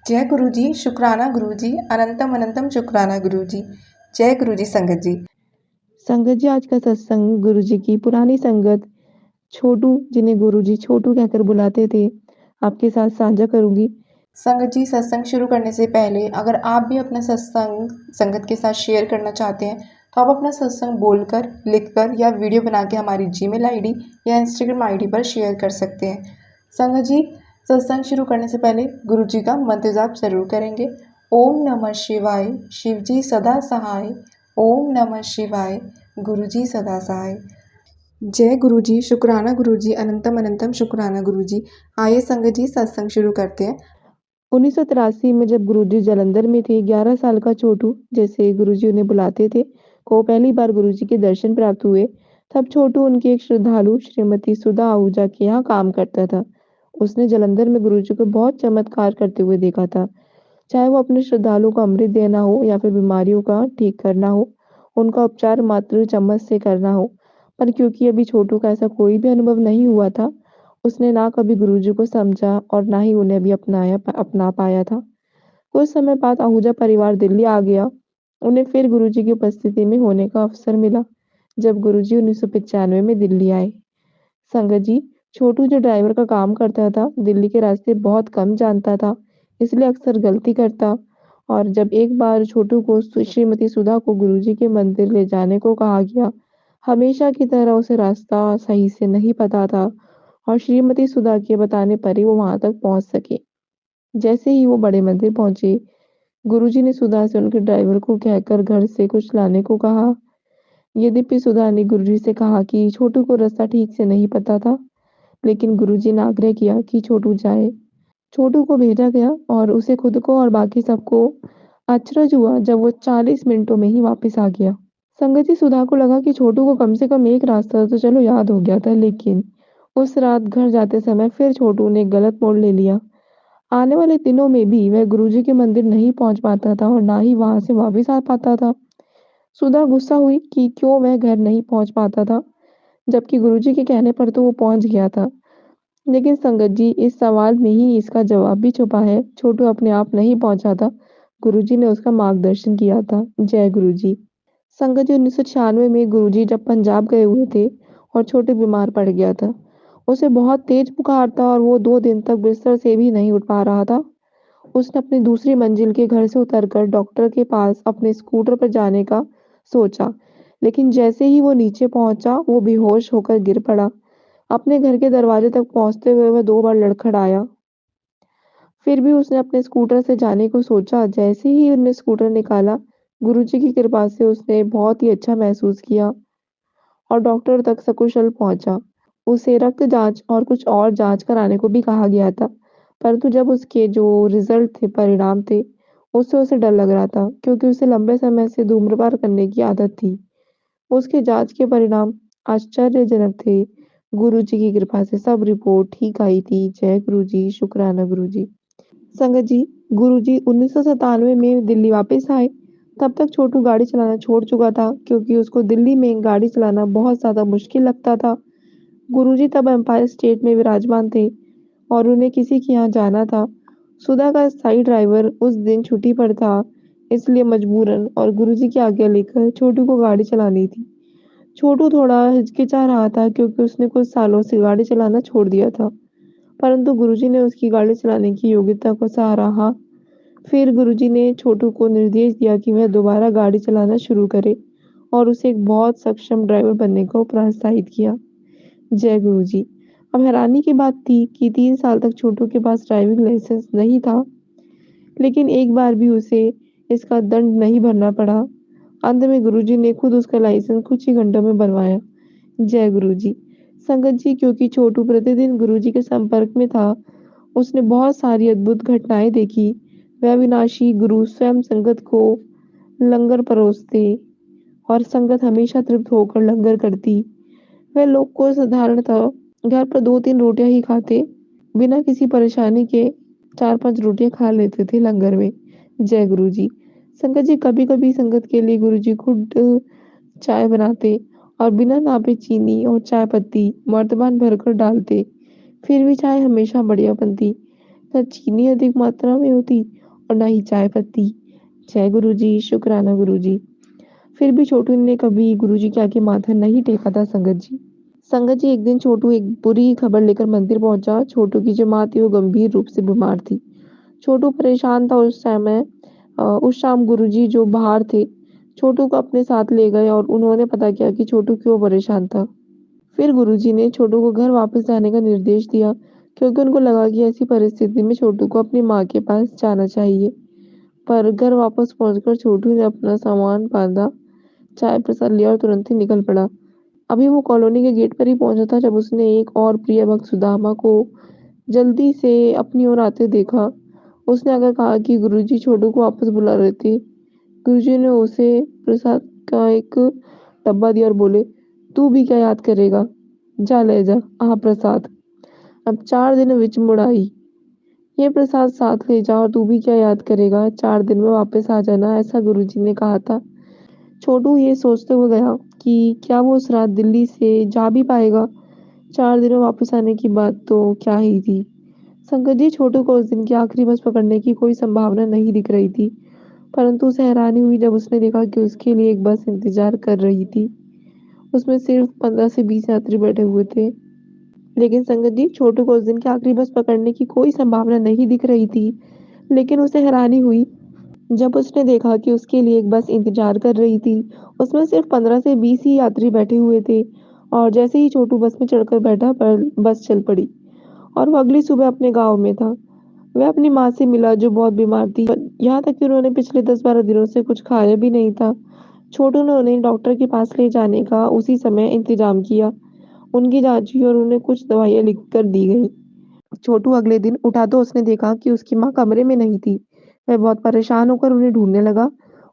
जय गुरु जी, शुक्राना गुरु जी, अनंतम अनंतम शुक्राना गुरु जी। जय गुरु जी संगत जी। संगत जी, आज का सत्संग गुरु जी की पुरानी संगत छोटू, जिन्हें गुरु जी छोटू कहकर बुलाते थे, आपके साथ साझा करूंगी। संगत जी, सत्संग शुरू करने से पहले अगर आप भी अपना सत्संग संगत के साथ शेयर करना चाहते हैं तो आप अपना सत्संग बोलकर, लिखकर या वीडियो बना के हमारी जीमेल आईडी या इंस्टाग्राम आईडी पर शेयर कर सकते हैं। संगत जी, सत्संग शुरू करने से पहले गुरु जी का मंत्र जाप जरूर करेंगे। ओम नमः शिवाय, शिव जी सदा सहाय। ओम नमः शिवाय, गुरु जी सदा सहाय। जय गुरु जी, शुक्राना गुरु जी, अनंतम अनंतम शुक्राना गुरु जी। आइए संगत जी, सत्संग शुरू करते हैं। 1983 में जब गुरुजी जालंधर में थे, 11 साल का छोटू, जैसे गुरुजी उन्हें बुलाते थे, को पहली बार गुरुजी के दर्शन प्राप्त हुए। तब छोटू उनकी एक श्रद्धालु श्रीमती सुधा आहूजा के यहाँ काम करता था। उसने जालंधर में गुरुजी को बहुत चमत्कार करते हुए देखा था। चाहे वो अपने श्रद्धालु को अमृत देना हो या फिर बीमारियों का ठीक करना हो, उनका उपचार मात्र चम्मच से करना हो। पर क्योंकि अभी छोटू का ऐसा कोई भी अनुभव नहीं हुआ था, उसने ना कभी गुरुजी को समझा और ना ही उन्हें भी अपना पाया था। कुछ समय बाद आहूजा परिवार दिल्ली आ गया। उन्हें फिर गुरुजी की उपस्थिति में होने का अवसर मिला, जब गुरुजी 1995 में दिल्ली आए। संगत जी, छोटू जो ड्राइवर का काम करता था, दिल्ली के रास्ते बहुत कम जानता था, इसलिए अक्सर गलती करता। और जब एक बार छोटू को श्रीमती सुधा को गुरुजी के मंदिर ले जाने को कहा गया, हमेशा की तरह उसे रास्ता सही से नहीं पता था और श्रीमती सुधा के बताने पर ही वो वहां तक पहुंच सके। जैसे ही वो बड़े मंदिर पहुंचे, गुरुजी ने सुधा से उनके ड्राइवर को कहकर घर से कुछ लाने को कहा। यद्यपि सुधा ने गुरुजी से कहा कि छोटू को रास्ता ठीक से नहीं पता था, लेकिन गुरुजी ने आग्रह किया कि छोटू जाए। छोटू को भेजा गया और उसे खुद को और बाकी सबको अचरज हुआ जब वो 40 मिनटों में ही वापस आ गया। संगत जी, सुधा को लगा कि छोटू को कम से कम एक रास्ता तो चलो याद हो गया था, लेकिन उस रात घर जाते समय फिर छोटू ने एक गलत मोड़ ले लिया। आने वाले दिनों में भी वह गुरुजी के मंदिर नहीं पहुंच पाता था और ना ही वहां से वापस आ पाता था। सुधा गुस्सा हुई कि क्यों वह घर नहीं पहुंच पाता था, जबकि गुरुजी के कहने पर तो वो पहुंच गया था। लेकिन संगत जी, इस सवाल में ही इसका जवाब भी छुपा है। छोटू अपने आप नहीं पहुंचा था, गुरुजी ने उसका मार्गदर्शन किया था। जय गुरुजी। संगत जी, 1996 में गुरुजी जब पंजाब गए हुए थे और छोटू बीमार पड़ गया था। उसे बहुत तेज बुखार था और वो 2 दिन तक बिस्तर से भी नहीं उठ पा रहा था। उसने अपनी दूसरी मंजिल के घर से उतरकर डॉक्टर के पास अपने स्कूटर पर जाने का सोचा, लेकिन जैसे ही वो नीचे पहुंचा, वो बेहोश होकर गिर पड़ा। अपने घर के दरवाजे तक पहुंचते हुए वह 2 बार लड़खड़ाया। फिर भी उसने अपने स्कूटर से जाने को सोचा। जैसे ही उसने स्कूटर निकाला, गुरुजी की कृपा से उसने बहुत ही अच्छा महसूस किया और डॉक्टर तक सकुशल पहुंचा। उसे रक्त जांच और कुछ और जांच कराने को भी कहा गया था, परंतु जब उसके जो रिजल्ट थे, परिणाम थे, उससे उसे डर लग रहा था, क्योंकि उसे लंबे समय से धूम्रपान करने की आदत थी। उसके जांच के परिणाम आश्चर्यजनक थे। गुरुजी की कृपा से सब रिपोर्ट ठीक आई थी। जय गुरुजी, शुक्राना गुरुजी। संगत जी, गुरुजी 1997 में दिल्ली वापस आए। तब तक छोटू गाड़ी चलाना छोड़ चुका था, क्योंकि उसको दिल्ली में गाड़ी चलाना बहुत ज्यादा मुश्किल लगता था। गुरुजी तब एम्पायर स्टेट में विराजमान थे और उन्हें किसी के यहाँ जाना था। सुधा का स्थायी ड्राइवर उस दिन छुट्टी पर था, इसलिए मजबूरन और गुरुजी की आज्ञा लेकर छोटू को गाड़ी चलानी थी। छोटू थोड़ा हिचकिचा रहा था, क्योंकि उसने कुछ सालों से गाड़ी चलाना छोड़ दिया था, परंतु गुरुजी ने उसकी गाड़ी चलाने की योग्यता को सराहा। फिर गुरुजी ने छोटू को निर्देश दिया कि वह दोबारा गाड़ी चलाना शुरू करे और उसे एक बहुत सक्षम ड्राइवर बनने को प्रोत्साहित किया। जय गुरुजी। अब हैरानी की बात थी कि 3 साल तक छोटू के पास ड्राइविंग लाइसेंस नहीं था, लेकिन एक बार भी उसे इसका दंड नहीं भरना पड़ा। अंत में गुरुजी ने खुद उसका लाइसेंस कुछ ही घंटों में बनवाया। जय गुरुजी। संगत जी, क्योंकि छोटू प्रतिदिन गुरुजी के संपर्क में था, उसने बहुत सारी अद्भुत घटनाएं देखी। वह अविनाशी गुरु स्वयं संगत को लंगर परोसते और संगत हमेशा तृप्त होकर लंगर करती। वह लोग को साधारणतः घर पर 2-3 रोटियां ही खाते, बिना किसी परेशानी के 4-5 रोटियां खा लेते थे लंगर में। जय गुरुजी। संगत जी, कभी कभी संगत के लिए गुरुजी खुद चाय बनाते और बिना नापे चीनी और चाय पत्ती मर्तबान भरकर डालते। फिर भी चाय हमेशा बढ़िया बनती। न चीनी अधिक मात्रा में होती और ना ही चाय पत्ती। जय गुरुजी, शुक्राना गुरुजी। फिर भी छोटू ने कभी गुरुजी के आगे माथा नहीं टेका था संगत जी। संगत जी, एक दिन छोटू एक बुरी खबर लेकर मंदिर पहुंचा। छोटू की जो माँ थी वो गंभीर रूप से बीमार थी। छोटू परेशान था उस समय। उस शाम गुरुजी जो बाहर थे, छोटू को अपने साथ ले गए और उन्होंने पता किया कि छोटू क्यों परेशान था। फिर गुरुजी ने छोटू को घर वापस जाने का निर्देश दिया, क्योंकि उनको लगा कि ऐसी परिस्थिति में छोटू को अपनी माँ के पास जाना चाहिए। पर घर वापस पहुंचकर छोटू ने अपना सामान बांधा, चाय प्रसाद लिया और तुरंत ही निकल पड़ा। अभी वो कॉलोनी के गेट पर ही पहुंचा था जब उसने एक और प्रिय भक्त सुदामा को जल्दी से अपनी ओर आते देखा। उसने आकर कहा कि गुरुजी छोटू को वापस बुला रहे थे। गुरुजी ने उसे प्रसाद का एक डब्बा दिया और बोले, तू भी क्या याद करेगा, जा ले जा आ प्रसाद। अब 4 दिन विच मुड़ आई, ये प्रसाद साथ ले जा और तू भी क्या याद करेगा, 4 दिन में वापस आ जाना, ऐसा गुरुजी ने कहा था। छोटू ये सोचते हुए गया कि क्या वो उस रात दिल्ली से जा भी पाएगा। 4 दिन में वापस आने की बात तो क्या ही थी। संगत जी, छोटू को उस दिन की आखिरी बस पकड़ने की कोई संभावना नहीं दिख रही थी, परंतु उसे हैरानी हुई जब उसने देखा कि उसके लिए एक बस इंतजार कर रही थी। उसमें सिर्फ 15 से 20 यात्री बैठे हुए थे। लेकिन संगत जी, छोटू को उस दिन की आखिरी बस पकड़ने की कोई संभावना नहीं दिख रही थी। लेकिन उसे हैरानी हुई जब उसने देखा कि उसके लिए एक बस इंतजार कर रही थी। उसमें सिर्फ 15 से 20 ही यात्री बैठे हुए थे और जैसे ही छोटू बस में चढ़कर बैठा पर बस चल पड़ी और वो अगली सुबह अपने गांव में था। वह अपनी माँ से मिला जो बहुत बीमार थी, यहाँ तक कि उन्होंने पिछले 10-12 दिनों से कुछ खाया भी नहीं था। छोटू ने उन्हें डॉक्टर के पास ले जाने का उसी समय इंतजाम किया। उनकी जांच हुई और उन्हें कुछ दवाइयाँ लिख कर दी गई। छोटू अगले दिन उठा तो उसने देखा कि उसकी माँ कमरे में नहीं थी। वह बहुत परेशान होकर उन्हें ढूंढने लगा।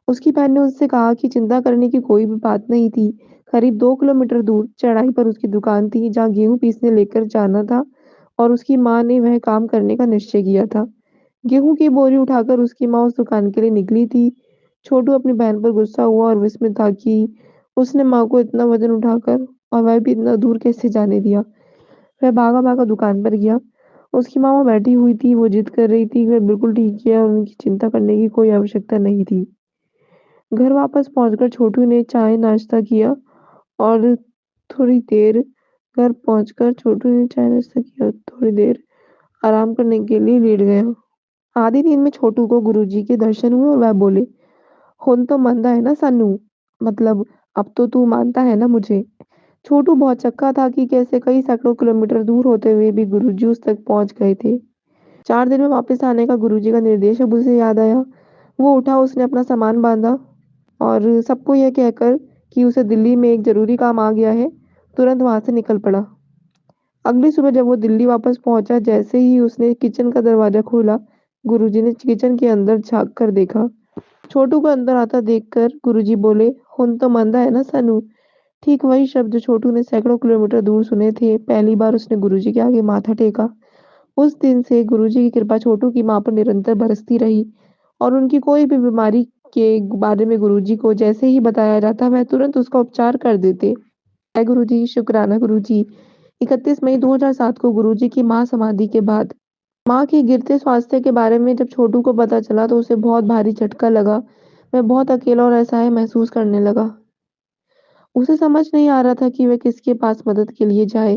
उसकी बहन ने उससे कहा कि चिंता करने की कोई भी बात नहीं थी। करीब 2 किलोमीटर दूर चढ़ाई पर उसकी दुकान थी जहाँ गेहूं पीसने लेकर जाना था और उसकी माँ ने वह काम करने का निश्चय किया था। गेहूं की बोरी उठाकर उसकी माँ उस दुकान के लिए निकली थी। छोटू अपनी बहन पर गुस्सा हुआ और विस्मित था कि उसने माँ को इतना वजन उठाकर और वह भी इतना दूर कैसे जाने दिया। वह भागा भागा दुकान पर गया। उसकी माँ वहाँ बैठी हुई थी। वो जिद कर रही थी कि वह बिल्कुल ठीक है और उनकी चिंता करने की कोई आवश्यकता नहीं थी। घर वापस पहुंचकर छोटू ने चाय नाश्ता किया और थोड़ी देर थोड़ी देर आराम करने के लिए लेट गया। आधी नींद में छोटू को गुरुजी के दर्शन हुए और वह बोले, हुन तो मंदा है ना सानू, मतलब अब तो तू मानता है ना मुझे। छोटू बहुत चक्का था कि कैसे कई सैकड़ों किलोमीटर दूर होते हुए भी गुरुजी उस तक पहुंच गए थे। 4 दिन में वापस आने का गुरुजी का निर्देश अब उसे याद आया। वो उठा, उसने अपना सामान बांधा और सबको यह कहकर कि उसे दिल्ली में एक जरूरी काम आ गया है, तुरंत वहां से निकल पड़ा। अगली सुबह जब वो दिल्ली वापस पहुंचा, जैसे ही उसने किचन का दरवाजा खोला, गुरुजी ने किचन के अंदर झांक कर देखा। छोटू को अंदर आता देखकर गुरुजी बोले, हुन तो मंदा है ना सानू। ठीक वही शब्द जो छोटू ने सैकड़ों किलोमीटर दूर सुने थे। पहली बार उसने गुरुजी के आगे माथा टेका। उस दिन से गुरुजी की कृपा छोटू की मां पर निरंतर बरसती रही और उनकी कोई भी बीमारी के बारे में गुरुजी को जैसे ही बताया जाता वह तुरंत उसका उपचार कर देते। जय गुरुजी, शुक्राना गुरुजी। 31 मई 2007 को गुरुजी की मां समाधि के बाद मां के गिरते स्वास्थ्य के बारे में जब छोटू को पता चला तो उसे बहुत भारी झटका लगा। वह बहुत अकेला और असहाय महसूस करने लगा। उसे समझ नहीं आ रहा था कि वह किसके पास मदद के लिए जाए,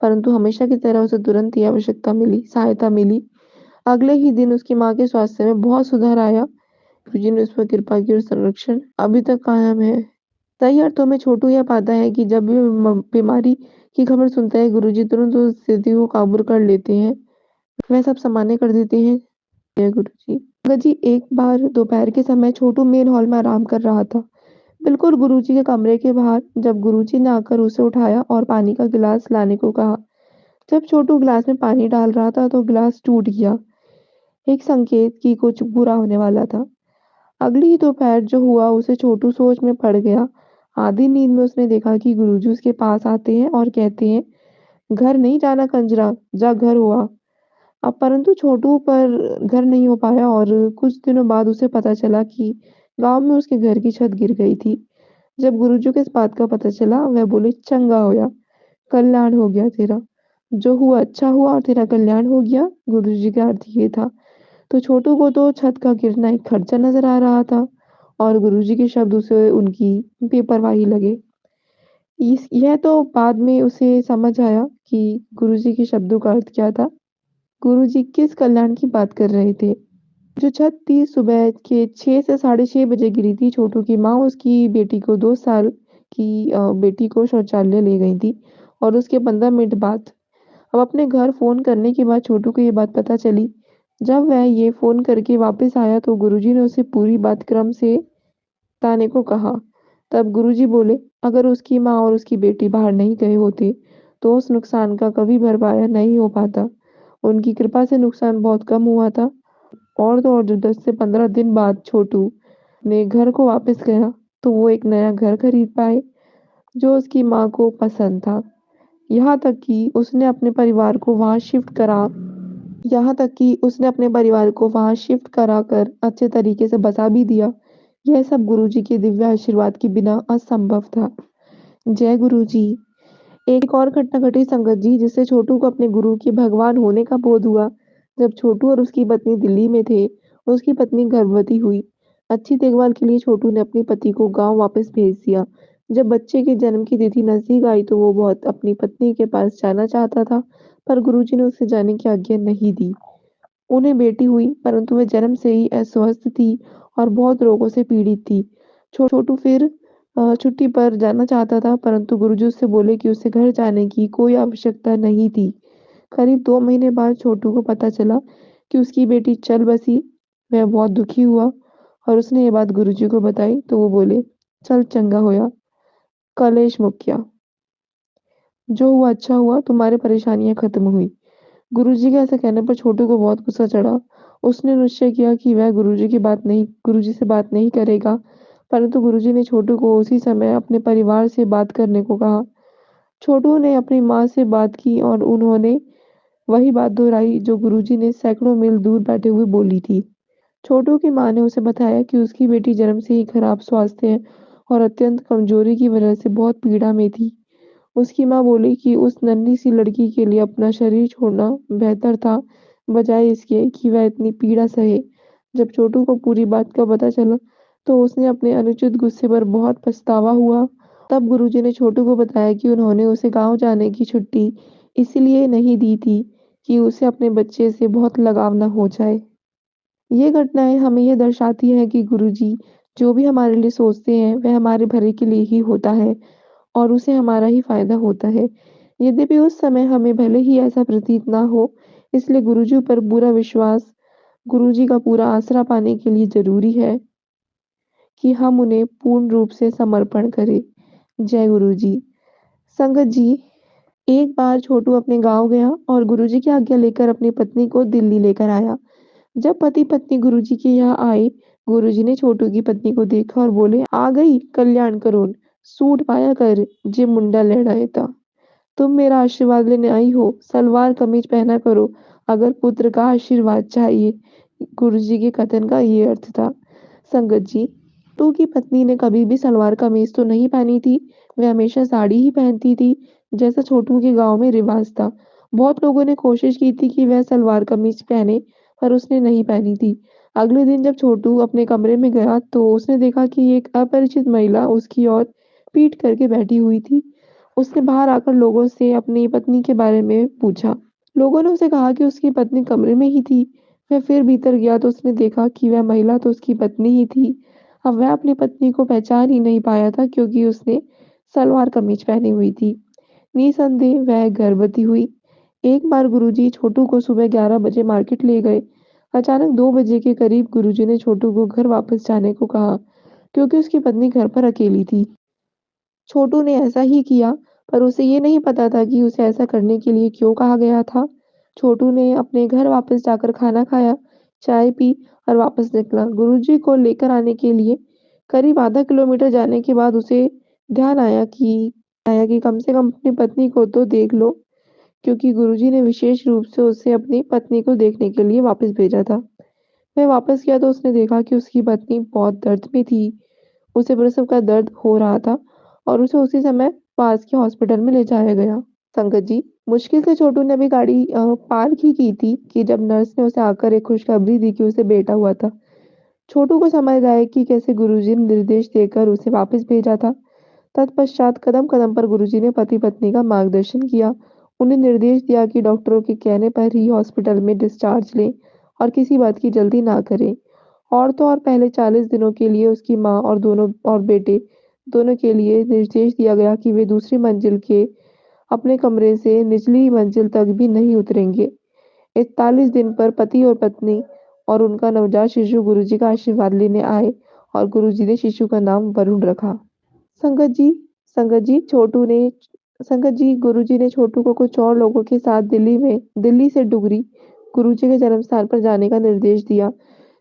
परंतु हमेशा की तरह उसे तुरंत ही सहायता मिली। अगले ही दिन उसकी माँ के स्वास्थ्य में बहुत सुधार आया। गुरुजी ने उस पर कृपा की और संरक्षण अभी तक कायम है। सही अर्थों में छोटू यह पाता है कि जब भी बीमारी की खबर सुनता है, गुरुजी तुरंत उस स्थिति को काबू कर लेते हैं। वह सब सामान्य कर देते हैं। जय गुरुजी। अंकल जी, एक बार दोपहर के समय छोटू मेन हॉल में आराम कर रहा था, बिल्कुल गुरुजी के कमरे के बाहर, जब गुरुजी ने आकर उसे उठाया और पानी का गिलास लाने को कहा। जब छोटू गिलास में पानी डाल रहा था तो गिलास टूट गया, एक संकेत कि कुछ बुरा होने वाला था। अगली ही दोपहर जो हुआ उसे छोटू सोच में पड़ गया। आधी नींद में उसने देखा कि गुरुजी उसके पास आते हैं और कहते हैं, घर नहीं जाना कंजरा, जा घर हुआ। अब परंतु छोटू पर घर नहीं हो पाया और कुछ दिनों बाद उसे पता चला कि गांव में उसके घर की छत गिर गई थी। जब गुरुजी को इस बात का पता चला, वह बोले, चंगा होया, कल्याण हो गया तेरा। जो हुआ अच्छा हुआ और तेरा कल्याण हो गया। गुरुजी का अर्थ ये था। तो छोटू को तो छत का गिरना एक खर्चा नज़र आ रहा था और गुरुजी के शब्द उसे उनकी बेपरवाही लगे। इस यह तो बाद में उसे समझ आया कि गुरुजी के शब्दों का अर्थ क्या था। गुरुजी किस कल्याण की बात कर रहे थे। जो छत थी सुबह के 6 से साढ़े 6 बजे गिरी थी। छोटू की माँ उसकी बेटी को 2 साल की बेटी को शौचालय ले गई थी और उसके 15 मिनट बाद अब अपने घर फ़ोन करने के बाद छोटू को ये बात पता चली। जब वह ये फ़ोन करके वापस आया तो गुरुजी ने उसे पूरी बात क्रम से बताने को कहा। तब गुरुजी बोले, अगर उसकी माँ और उसकी बेटी बाहर नहीं गए होते, तो उस नुकसान का कभी भरपाया नहीं हो पाता। उनकी कृपा से नुकसान बहुत कम हुआ था। और तो और जब 10 से 15 दिन बाद छोटू अपने घर को वापस गया, तो वो एक नया घर खरीद पाए, जो उसकी माँ को पसंद था। यहाँ तक कि उसने अपने परिवार को वहाँ शिफ्ट करा यहाँ तक कि उसने अपने परिवार को वहाँ शिफ्ट कराकर अच्छे तरीके से बसा भी दिया। यह सब गुरुजी के दिव्य आशीर्वाद के बिना असंभव था। जय गुरुजी। एक और घटना घटी संगत जी, जिससे छोटू को अपने गुरु के भगवान होने का बोध हुआ। जब छोटू और उसकी पत्नी दिल्ली में थे, उसकी पत्नी गर्भवती हुई। अच्छी देखभाल के लिए छोटू ने अपने पति को गांव वापस भेज दिया। जब बच्चे के जन्म की तिथि नजदीक आई तो वो बहुत अपनी पत्नी के पास जाना चाहता था, पर गुरुजी ने उसे जाने की आज्ञा नहीं दी। उन्हें बेटी हुई, परंतु वह जन्म से ही अस्वस्थ थी और बहुत रोगों से पीड़ित थी। छोटू फिर छुट्टी पर जाना चाहता था, परंतु गुरुजी उससे बोले कि उसे घर जाने की कोई आवश्यकता नहीं थी। करीब 2 महीने बाद छोटू को पता चला कि उसकी बेटी चल बसी। वह बहुत दुखी हुआ और उसने ये बात गुरुजी को बताई, तो वो बोले, चल चंगा होया, कलेश मुक्या। जो हुआ अच्छा हुआ, तुम्हारी परेशानियां खत्म हुई। गुरुजी के ऐसा कहने पर छोटू को बहुत गुस्सा चढ़ा। उसने निश्चय किया कि वह गुरुजी से बात नहीं करेगा, परंतु गुरुजी ने छोटू को उसी समय अपने परिवार से बात करने को कहा। छोटू ने अपनी माँ से बात की और उन्होंने वही बात दोहराई जो गुरुजी ने सैकड़ों मील दूर बैठे हुए बोली थी। छोटू की माँ ने उसे बताया कि उसकी बेटी जन्म से ही खराब स्वास्थ्य है और अत्यंत कमजोरी की वजह से बहुत पीड़ा में थी। उसकी माँ बोली कि उस नन्ही सी लड़की के लिए अपना शरीर छोड़ना बेहतर था, बजाय इसके कि वह इतनी पीड़ा सहे। जब छोटू को पूरी बात का पता चला, तो उसने अपने अनुचित गुस्से पर बहुत पछतावा हुआ। तब गुरुजी ने छोटू को बताया कि उन्होंने उसे गाँव जाने की छुट्टी इसलिए नहीं दी थी कि उसे अपने बच्चे से बहुत लगाव न हो जाए। ये घटनाएँ हमें ये दर्शाती हैं कि गुरुजी जो भी हमारे लिए सोचते हैं, वह हमारे भले के लिए ही होता है और उसे हमारा ही फ़ायदा होता है। यद्यपि उस समय हमें भले ही ऐसा प्रतीत ना हो, इसलिए गुरुजी पर पूरा विश्वास, गुरुजी का पूरा आसरा पाने के लिए ज़रूरी है कि हम उन्हें पूर्ण रूप से समर्पण करें। जय गुरुजी। संगत जी, एक बार छोटू अपने गाँव गया और गुरुजी की आज्ञा लेकर अपनी पत्नी को दिल्ली लेकर आया। जब पति-पत्नी गुरुजी के यहाँ आए, गुरुजी ने छोटू की पत्नी को देखा और बोले, आ गई कल्याण करोन, सूट पाया कर, जे मुंडा लहराए ता। तुम मेरा आशीर्वाद लेने आई हो, सलवार कमीज पहना करो, अगर पुत्र का आशीर्वाद चाहिए। गुरुजी के कथन का ये अर्थ था। संगत जी, छोटू की पत्नी ने कभी भी सलवार कमीज तो नहीं पहनी थी, वह हमेशा साड़ी ही पहनती थी, जैसा छोटू के गाँव में रिवाज था। बहुत लोगों ने कोशिश की थी कि वह सलवार कमीज पहने, पर उसने नहीं पहनी थी। अगले दिन जब छोटू अपने कमरे में गया तो उसने देखा कि एक अपरिचित महिला उसकी ओर पीठ करके बैठी हुई थी। उसने बाहर आकर लोगों से अपनी पत्नी के बारे में पूछा। लोगों ने उसे कहा कि उसकी पत्नी कमरे में ही थी। वह फिर भीतर गया तो उसने देखा कि वह महिला तो उसकी पत्नी ही थी। अब वह अपनी पत्नी को पहचान ही नहीं पाया था क्योंकि उसने सलवार कमीज पहनी हुई थी। निसंदेह वह गर्भवती हुई। एक बार गुरुजी छोटू को सुबह 11 बजे मार्केट ले गए। अचानक 2 बजे के करीब गुरुजी ने छोटू को घर वापस जाने को कहा, क्योंकि उसकी पत्नी घर पर अकेली थी। छोटू ने ऐसा ही किया, पर उसे ये नहीं पता था कि उसे ऐसा करने के लिए क्यों कहा गया था। छोटू ने अपने घर वापस जाकर खाना खाया, चाय पी और वापस निकला। गुरुजी को लेकर आने के लिए करीब आधा किलोमीटर जाने के बाद उसे ध्यान आया कि कम से कम अपनी पत्नी को तो देख लो, क्योंकि गुरुजी ने विशेष रूप से उसे अपनी पत्नी को देखने के लिए वापस भेजा था। वह वापस गया तो उसने देखा कि उसकी पत्नी बहुत दर्द में थी। उसे प्रसव का दर्द हो रहा था और उसे उसी समय पास के हॉस्पिटल में ले जाया गया। संगत जी, मुश्किल से छोटू ने अभी गाड़ी पार्क ही की थी कि जब नर्स ने उसे आकर एक खुशखबरी दी कि उसे बेटा हुआ था। छोटू को समझ आया कि कैसे गुरुजी ने निर्देश देकर उसे वापस भेजा था। तत्पश्चात कदम-कदम पर गुरुजी ने पति-पत्नी का मार्गदर्शन किया। उन्हें निर्देश दिया कि डॉक्टरों के कहने पर ही हॉस्पिटल में डिस्चार्ज लें और किसी बात की जल्दी ना करें। और तो और पहले 40 दिनों के लिए उसकी माँ और दोनों और बेटे दोनों के लिए निर्देश दिया गया कि वे दूसरी मंजिल के अपने कमरे से निचली मंजिल तक भी नहीं उतरेंगे। 41 दिन पर पति और पत्नी और उनका नवजात शिशु गुरुजी का आशीर्वाद लेने आए और गुरुजी ने शिशु का नाम वरुण रखा। संगत जी संगत जी छोटू ने संगत जी गुरुजी ने छोटू को कुछ और लोगों के साथ दिल्ली से डुगरी गुरुजी के जन्म स्थान पर जाने का निर्देश दिया।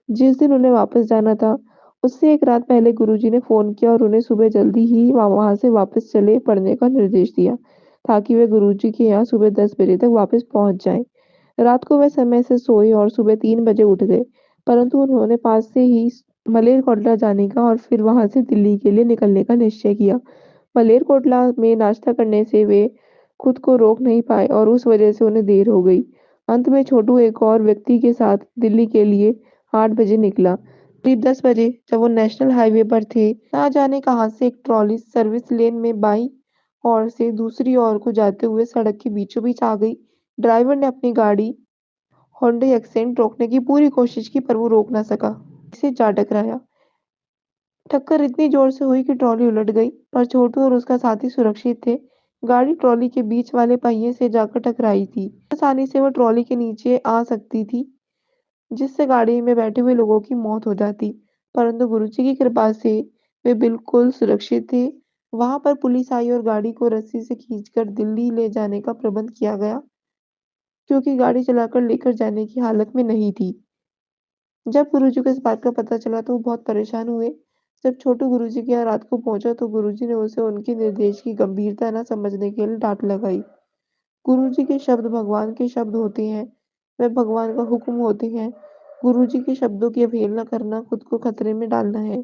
जिस दिन उन्हें वापस जाना था, उससे एक रात पहले गुरुजी ने फ़ोन किया और उन्हें सुबह जल्दी ही वहाँ से वापस चले पड़ने का निर्देश दिया, ताकि वे गुरुजी के यहाँ सुबह 10 बजे तक वापस पहुँच जाएँ। रात को वे समय से सोए और सुबह 3 बजे उठ गए, परंतु उन्होंने पास से ही मलेरकोटला जाने का और फिर वहाँ से दिल्ली के लिए निकलने का निश्चय किया। मलेरकोटला में नाश्ता करने से वे खुद को रोक नहीं पाए और उस वजह से उन्हें देर हो गई। अंत में छोटू एक और व्यक्ति के साथ दिल्ली के लिए 8 बजे निकला। करीब 10 बजे जब वो नेशनल हाईवे पर थे, ना जाने कहाँ से एक ट्रॉली सर्विस लेन में बाईं ओर से दूसरी ओर को जाते हुए सड़क के बीचों-बीच आ गई। ड्राइवर ने अपनी गाड़ी होंडा एक्सेंट रोकने की पूरी कोशिश की पर वो रोक ना सका। इसे जा टकराया। टक्कर इतनी जोर से हुई कि ट्रॉली उलट गई, पर छोटू और उसका साथी सुरक्षित थे। गाड़ी ट्रॉली के बीच वाले पहिए से जाकर टकराई थी। आसानी से वो ट्रॉली के नीचे आ सकती थी, जिससे गाड़ी में बैठे हुए लोगों की मौत हो जाती। परंतु गुरुजी की कृपा से वे बिल्कुल सुरक्षित थे। वहां पर पुलिस आई और गाड़ी को रस्सी से खींचकर दिल्ली ले जाने का प्रबंध किया गया, क्योंकि गाड़ी चलाकर लेकर जाने की हालत में नहीं थी। जब गुरुजी को इस बात का पता चला तो वो बहुत परेशान हुए। जब छोटू गुरुजी के यहाँ रात को पहुंचा तो गुरुजी ने उसे उनके निर्देश की गंभीरता न समझने के लिए डांट लगाई। गुरुजी के शब्द भगवान के शब्द होते हैं, वे भगवान का हुक्म होते हैं। गुरुजी के शब्दों की अवहेलना करना खुद को खतरे में डालना है।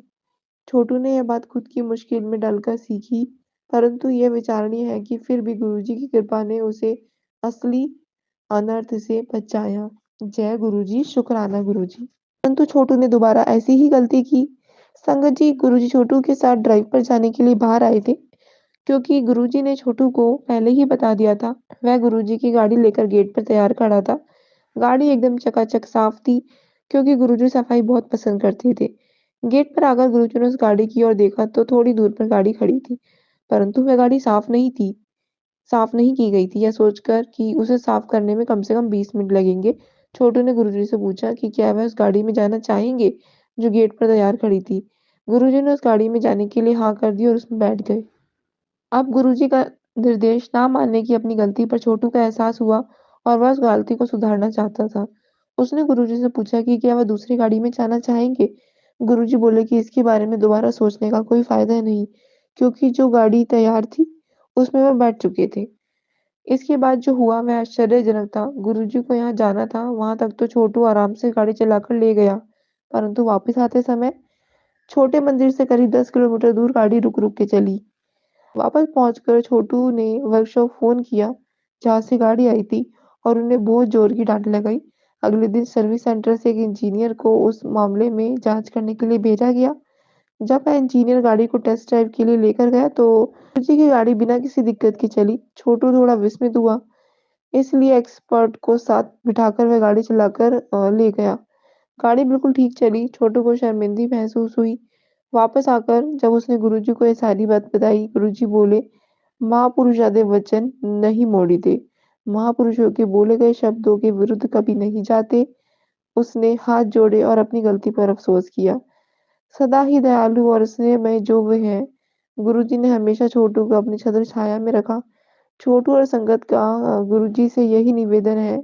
छोटू ने यह बात खुद की मुश्किल में डालकर सीखी, परंतु यह विचारणीय है कि फिर भी गुरुजी की कृपा ने उसे असली अनर्थ से बचाया। जय गुरुजी, शुक्राना गुरुजी। परंतु छोटू ने दोबारा ऐसी ही गलती की। संगत जी गुरुजी छोटू के साथ ड्राइव पर जाने के लिए बाहर आए थे, क्योंकि गुरुजी ने छोटू को पहले ही बता दिया था। वह गुरुजी की गाड़ी लेकर गेट पर तैयार खड़ा था। गाड़ी एकदम चकाचक साफ थी, क्योंकि गुरुजी सफाई बहुत पसंद करते थे। गेट पर आकर गुरुजी ने उस गाड़ी की ओर देखा तो थोड़ी दूर पर गाड़ी खड़ी थी, परंतु वह गाड़ी साफ नहीं की गई थी। यह सोचकर कि उसे साफ करने में कम से कम 20 मिनट लगेंगे, छोटू ने गुरुजी से पूछा कि क्या वह उस गाड़ी में जाना चाहेंगे जो गेट पर तैयार खड़ी थी। गुरुजी ने उस गाड़ी में जाने के लिए हाँ कर दी और उसमें बैठ गए। अब गुरुजी का निर्देश ना मानने की अपनी गलती पर छोटू का एहसास हुआ और वह उस गलती को सुधारना चाहता था। उसने गुरुजी से पूछा कि क्या वह दूसरी गाड़ी में जाना चाहेंगे। गुरुजी बोले कि इसके बारे में दोबारा सोचने का कोई फायदा नहीं, क्योंकि जो गाड़ी तैयार थी उसमें वह बैठ चुके थे। इसके बाद जो हुआ वह आश्चर्यजनक था। गुरुजी को यहाँ जाना था, वहां तक तो छोटू आराम से गाड़ी चलाकर ले गया, परंतु वापस आते समय छोटे मंदिर से करीब 10 किलोमीटर दूर गाड़ी रुक-रुक के चली। वापस पहुंचकर छोटू ने वर्कशॉप फोन किया, जहाँ से गाड़ी आई थी, और उन्हें बहुत जोर की डांट लगाई। अगले दिन सर्विस सेंटर से एक इंजीनियर को उस मामले में जांच करने के लिए भेजा गया। जब वह इंजीनियर गाड़ी को टेस्ट ड्राइव के लिए लेकर गया तो गुरुजी की गाड़ी बिना किसी दिक्कत के चली। छोटू थोड़ा विस्मित हुआ, इसलिए एक्सपर्ट को साथ बिठाकर वह गाड़ी चलाकर ले गया। गाड़ी बिल्कुल ठीक चली। छोटू को शर्मिंदगी महसूस हुई। वापस आकर जब उसने गुरुजी को ये सारी बात बताई, गुरुजी बोले, महापुरुषादे वचन नहीं मोड़ीदे। महापुरुषों के बोले गए शब्दों के विरुद्ध कभी नहीं जाते। उसने हाथ जोड़े और अपनी गलती पर अफसोस किया। सदा ही दयालु और स्नेहमय जो वे हैं, गुरुजी ने हमेशा छोटू को अपनी छत्र छाया में रखा। छोटू और संगत का गुरुजी से यही निवेदन है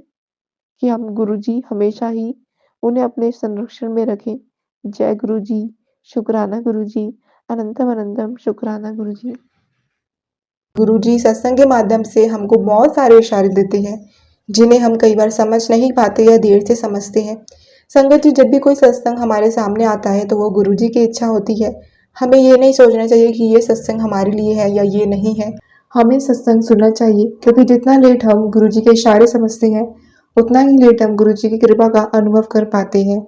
कि हम गुरुजी हमेशा ही उन्हें अपने संरक्षण में रखें। जय गुरुजी, शुक्राना गुरुजी, अनंतम अनंतम शुक्राना गुरुजी। गुरुजी सत्संग के माध्यम से हमको बहुत सारे इशारे देते हैं, जिन्हें हम कई बार समझ नहीं पाते या देर से समझते हैं। संगत जी, जब भी कोई सत्संग हमारे सामने आता है तो वो गुरुजी की इच्छा होती है। हमें ये नहीं सोचना चाहिए कि ये सत्संग हमारे लिए है या ये नहीं है। हमें सत्संग सुनना चाहिए क्योंकि जितना लेट हम गुरुजी के इशारे समझते हैं, उतना ही लेट हम गुरुजी की कृपा का अनुभव कर पाते हैं।